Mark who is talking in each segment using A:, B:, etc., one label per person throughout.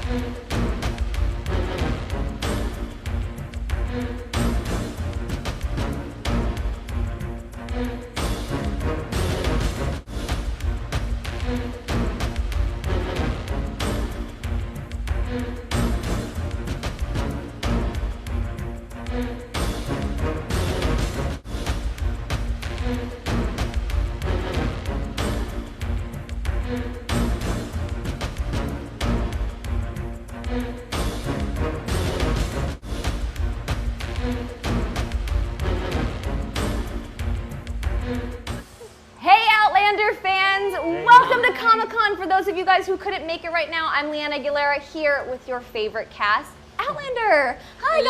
A: Hey Outlander fans, welcome to Comic-Con. For those of you guys who couldn't make it right now, I'm Leanna Aguilera here with your favorite cast, Outlander. Hi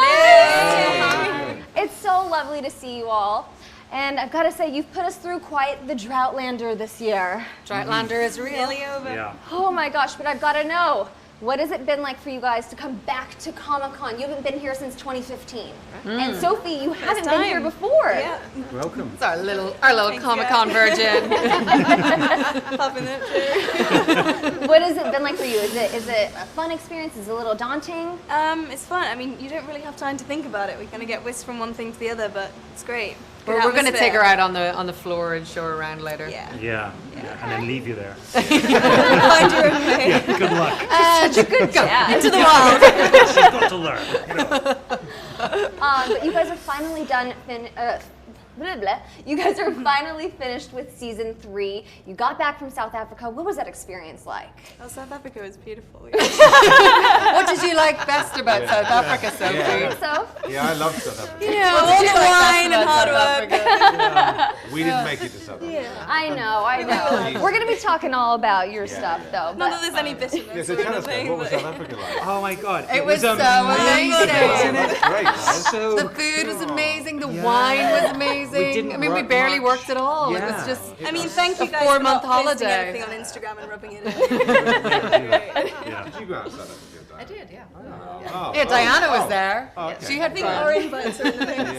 A: guys! It's so lovely to see you all. And I've got to say, you've put us through quite the Droughtlander this year.
B: Droughtlander is really over.
C: Yeah.
A: Oh my gosh, but I've got to know, what has it been like for you guys to come back to Comic-Con? You haven't been here since 2015. And Sophie, you haven't been here before.
B: Yeah.
C: Welcome.
B: It's our little Comic-Con virgin.
D: Popping that chair.
A: What has it been like for you? Is it a fun experience? Is it a little daunting?
D: It's fun. I mean, you don't really have time to think about it. We kind of get whisked from one thing to the other, but it's great. Good
B: We're going to take her
D: atmosphere.
B: out on the floor and show her around later.
D: Yeah.
C: Yeah. And then leave you there.
D: Find your own way.
C: Yeah, good luck.
A: Such a good chat.
D: Into the wild.
C: You've got to learn. You know.
A: But you guys are finally done. You guys are finally finished with season 3. You got back from South Africa. What was that experience like?
D: Oh, South Africa was beautiful.
B: What did you like best about South Africa, Sophie?
E: Yeah.
A: So,
E: Yeah, I love South Africa.
D: Yeah, all the wine and hard work.
E: We didn't make it to South Africa.
A: I know. We're gonna be talking all about your stuff though.
D: Not that
A: But
D: there's any
E: Yeah,
D: bitterness
E: so
D: or
E: tell us,
D: anything.
E: what was
D: but-
E: South Africa like?
C: Oh my God.
B: It was so
C: amazing.
B: amazing.
E: It was great, man.
C: So
B: The food was amazing. The wine was amazing.
C: didn't
B: I mean, we
C: work
B: barely
C: much.
B: worked at all. It
C: Yeah.
B: was just.
D: I mean, thank you
B: A
D: guys for
B: 4-month
D: not posting
B: holiday.
D: anything on Instagram and rubbing it in.
C: Yeah.
E: Did you go out to South Africa?
B: I did, yeah.
E: Oh,
B: Yeah, Diana was there.
E: Oh, okay.
B: She had
D: I think our
B: fun.
D: invites are in the mix.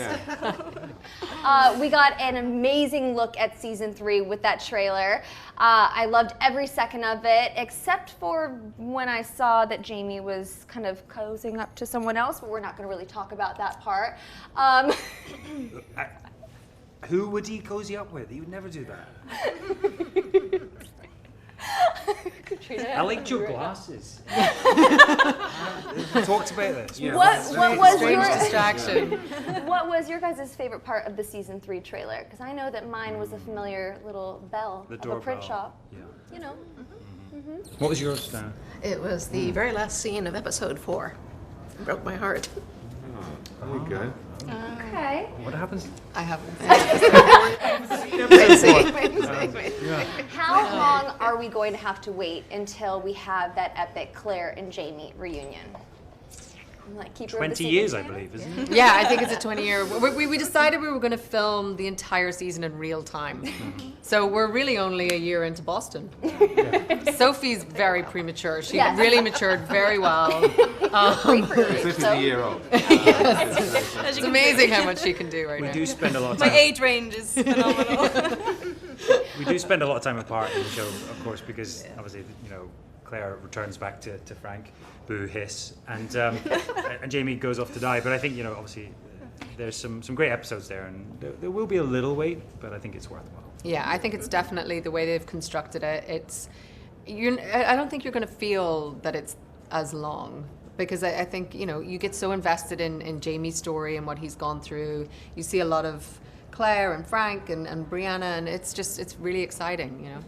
E: Yeah.
A: we got an amazing look at season 3 with that trailer. I loved every second of it, except for when I saw that Jamie was kind of cozying up to someone else, but we're not going to really talk about that part.
C: Who would he cozy up with? He would never do that. I liked your glasses. We talked about this.
E: Yeah.
A: What was
B: Strange
A: your
B: distraction.
A: What was your guys' favorite part of the season 3 trailer? Because I know that mine was a familiar little bell
C: The
A: of a print
C: doorbell.
A: shop.
C: Yeah.
A: You know.
C: What was yours, Dan?
F: It was the very last scene of episode 4. It broke my heart.
E: There you go.
A: Okay.
C: What happens?
B: I haven't.
A: How long are we going to have to wait until we have that epic Claire and Jamie reunion? Like keep
C: 20 years, I believe, isn't it?
B: Yeah, I think it's a 20-year. We decided we were going to film the entire season in real time. So we're really only a year into Boston. Sophie's very premature. She
A: Yes.
B: really matured very well.
E: This is a year old.
B: It's amazing how much she can do right
C: We
B: now.
C: do spend a lot of
D: My
C: time.
D: age range is phenomenal.
C: We do spend a lot of time apart in the show, of course, because obviously, you know, Claire returns back to Frank, boo hiss, and Jamie goes off to die. But I think, you know, obviously, there's some great episodes there, and there will be a little wait, but I think it's worthwhile.
B: Yeah, I think it's definitely the way they've constructed it. I don't think you're going to feel that it's as long, because I think, you know, you get so invested in Jamie's story and what he's gone through. You see a lot of Claire and Frank and Brianna, and it's really exciting, you know.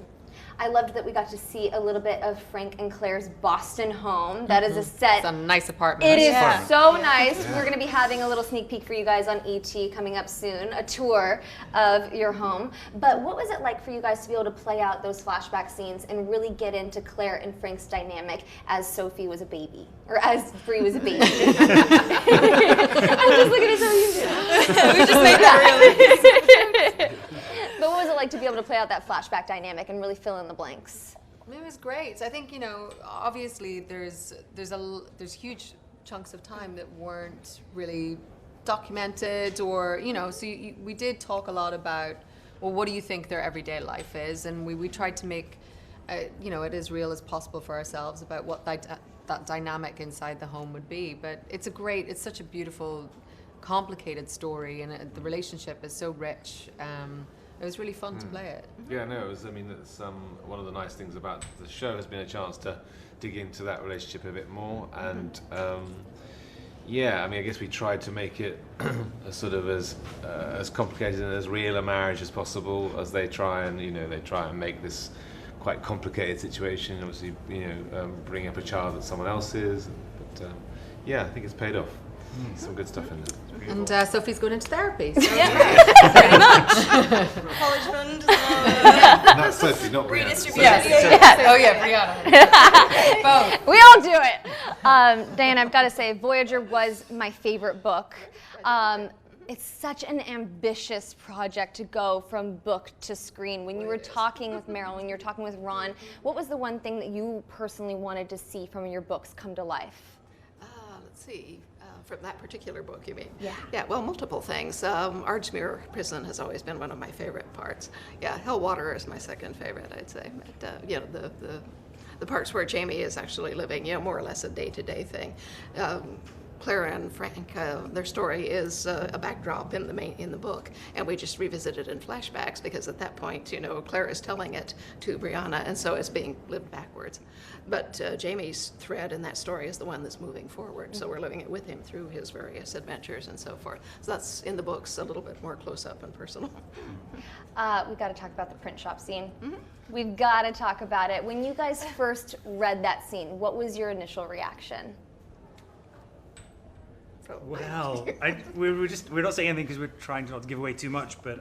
A: I loved that we got to see a little bit of Frank and Claire's Boston home. That is a set.
B: It's a nice apartment.
A: It is
D: Yeah.
A: so nice. We're going to be having a little sneak peek for you guys on ET coming up soon, a tour of your home. But what was it like for you guys to be able to play out those flashback scenes and really get into Claire and Frank's dynamic as Sophie was a baby, or as Bree was a baby? I'm just looking at you.
D: We just made that really.
A: But what was it like to be able to play out that flashback dynamic and really fill in the blanks?
B: It was great. I think, you know, obviously there's huge chunks of time that weren't really documented, or, you know, so we did talk a lot about, well, what do you think their everyday life is, and we tried to make it is real as possible for ourselves about what that dynamic inside the home would be. But it's such a beautiful, complicated story, and the relationship is so rich. It was really fun to play it.
E: Yeah, no, it was. I mean, it's one of the nice things about the show has been a chance to dig into that relationship a bit more, and yeah, I mean, I guess we tried to make it sort of as complicated and as real a marriage as possible, as they try and make this quite complicated situation. Obviously, bring up a child that someone else's, but yeah, I think it's paid off. Some good stuff in there.
B: And Sophie's going into therapy. So
D: Pretty much. College fund.
E: That's Sophie, not Brianna.
D: Redistribution.
B: Yes. Oh yeah, Brianna. Both.
A: We all do it. Diane, I've got to say, Voyager was my favorite book. It's such an ambitious project to go from book to screen. When you were talking with Meryl, when you were talking with Ron, what was the one thing that you personally wanted to see from your books come to life?
F: Let's see. From that particular book, you mean?
A: Yeah.
F: Yeah, well, multiple things. Ardsmuir Prison has always been one of my favorite parts. Yeah, Hellwater is my second favorite, I'd say. But, the parts where Jamie is actually living, more or less a day-to-day thing. Claire and Frank, their story is a backdrop in the book, and we just revisit it in flashbacks because at that point, Claire is telling it to Brianna, and so it's being lived backwards. But Jamie's thread in that story is the one that's moving forward, so we're living it with him through his various adventures and so forth. So that's in the books a little bit more close up and personal.
A: We've got to talk about the print shop scene. We've got to talk about it. When you guys first read that scene, what was your initial reaction?
C: Well, we're not saying anything because we're trying not to give away too much, but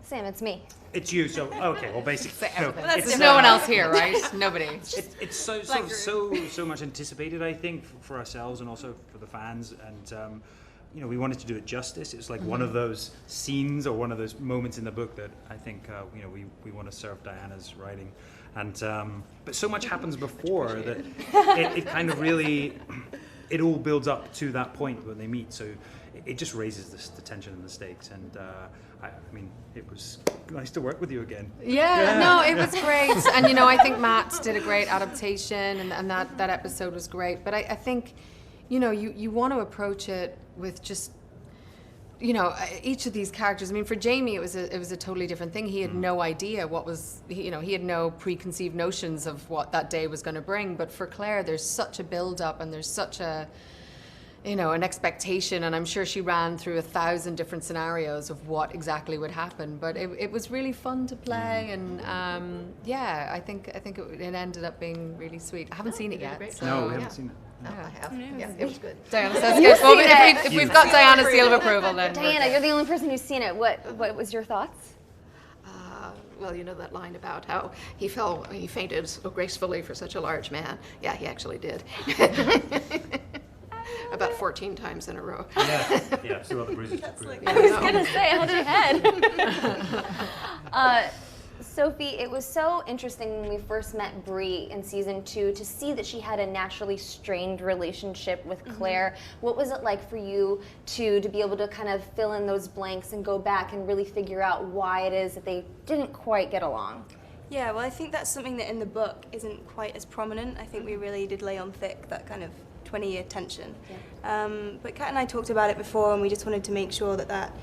A: Sam, it's me.
C: it's you. So okay, well, basically,
B: There's no one else here, right? Nobody.
C: It's so much anticipated, I think, for ourselves and also for the fans, and we wanted to do it justice. It's like one of those scenes or one of those moments in the book that I think we want to serve Diana's writing, and but so much happens before that it kind of really. It all builds up to that point when they meet, so it just raises the tension and the stakes. And I mean, it was nice to work with you again.
B: Yeah, no, it was great. And I think Matt did a great adaptation, and that episode was great. But I think, you want to approach it with just, each of these characters. I mean, for Jamie, it was a totally different thing. He had no idea what was, he had no preconceived notions of what that day was going to bring. But for Claire, there's such a build-up, and there's such a, an expectation. And I'm sure she ran through 1,000 different scenarios of what exactly would happen. But it was really fun to play, and I think it ended up being really sweet. I haven't seen it yet. So.
C: No, we haven't seen it.
F: No, I have. Yeah, it was good.
B: Diana says good. Well, if we've got Diana's seal of approval, then.
A: Diana, you're the only person who's seen it. What was your thoughts?
F: Well, that line about how he fainted so gracefully for such a large man. Yeah, he actually did. About 14 times in a row.
C: Yeah, so all the bruises.
A: I was gonna say, how'd your head? Sophie, it was so interesting when we first met Bree in season 2 to see that she had a naturally strained relationship with Claire. What was it like for you to be able to kind of fill in those blanks and go back and really figure out why it is that they didn't quite get along?
D: Yeah, well, I think that's something that in the book isn't quite as prominent. I think we really did lay on thick that kind of 20-year tension. Yeah. But Kat and I talked about it before, and we just wanted to make sure that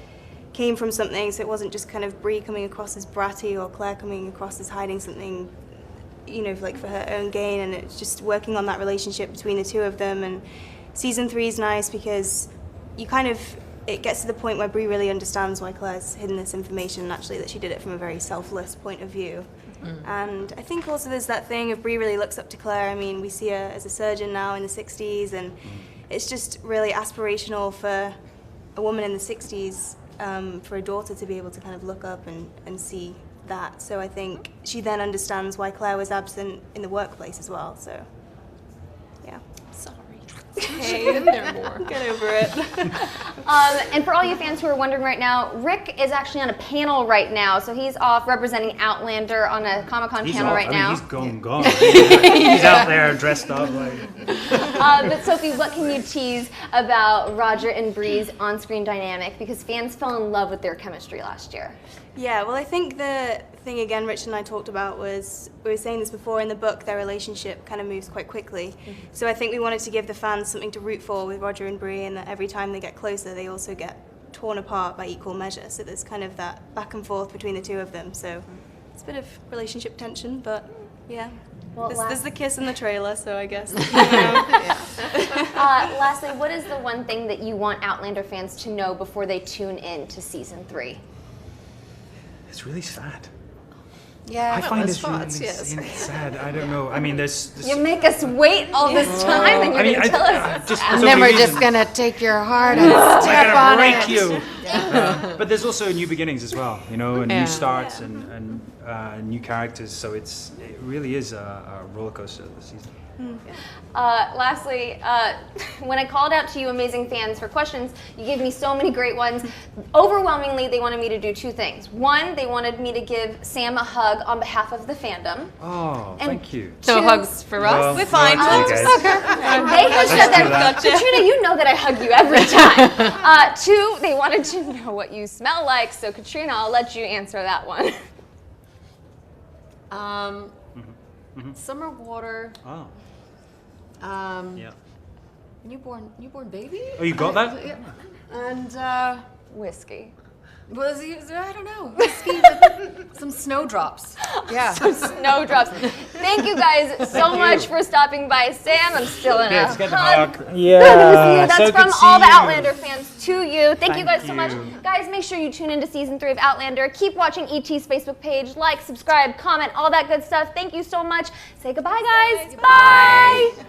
D: came from something, so it wasn't just kind of Bree coming across as bratty or Claire coming across as hiding something, like for her own gain, and it's just working on that relationship between the two of them. And season 3 is nice because it gets to the point where Bree really understands why Claire's hidden this information, and actually that she did it from a very selfless point of view. And I think also there's that thing of Bree really looks up to Claire. I mean, we see her as a surgeon now in the 60s, and it's just really aspirational for a woman in the 60s for a daughter to be able to kind of look up and see that. So I think she then understands why Claire was absent in the workplace as well. So, yeah.
F: Sorry.
D: Hey,
B: Been there more.
D: get over it.
A: And for all you fans who are wondering right now, Rick is actually on a panel right now. So he's off representing Outlander on a Comic-Con panel right now.
C: He's gone. He's out there dressed up.
A: But Sophie, what can you tease about Roger and Bree's on-screen dynamic? Because fans fell in love with their chemistry last year.
D: Yeah, well, I think the thing, again, Rich and I talked about was, we were saying this before, in the book, their relationship kind of moves quite quickly. So I think we wanted to give the fans something to root for with Roger and Bree, and that every time they get closer, they also get torn apart by equal measure. So there's kind of that back and forth between the two of them. So it's a bit of relationship tension, but yeah.
A: Well,
D: There's the kiss in the trailer, so I guess.
A: Lastly, what is the one thing that you want Outlander fans to know before they tune in to season 3?
C: It's really sad.
F: Yeah,
C: I find
F: those
C: this really
F: thoughts, yes.
C: sad. I don't know. I mean, there's
A: You make us wait all this time, and you're going to tell us.
C: just
B: And then we're just gonna take your heart and step
C: I'm
B: on
C: gonna break
B: it.
C: you. But there's also new beginnings as well, you know, and
B: Yeah.
C: new starts and new characters. So it really is a roller coaster this season.
A: Lastly, when I called out to you amazing fans for questions, you gave me so many great ones. Overwhelmingly, they wanted me to do 2 things. One, they wanted me to give Sam a hug on behalf of the fandom.
C: Oh,
A: And
C: thank you.
B: No
A: 2,
B: hugs for us.
C: Well,
D: We're fine.
C: well, it's okay.
A: They have said
C: do
A: that.
C: that.
A: Katrina, you know that I hug you every time. 2, they wanted to know what you smell like. So Katrina, I'll let you answer that one.
B: Summer water.
C: Oh, yeah.
B: Newborn baby.
C: Oh, you got that?
B: Yeah. And
A: Whiskey.
B: was I don't know, whiskey with some snowdrops. Yeah.
A: Snowdrops. Thank you guys so much for stopping by. Sam, I'm still in a
C: Let's get the
A: hug.
C: hug.
A: Good to see
C: Yeah.
A: you. That's
C: so good
A: from
C: to
A: all
C: see
A: the
C: you.
A: Outlander fans to you. Thank you guys so much.
C: you.
A: Guys, make sure you tune into season 3 of Outlander. Keep watching ET's Facebook page. Like, subscribe, comment, all that good stuff. Thank you so much. Say goodbye, guys. Bye.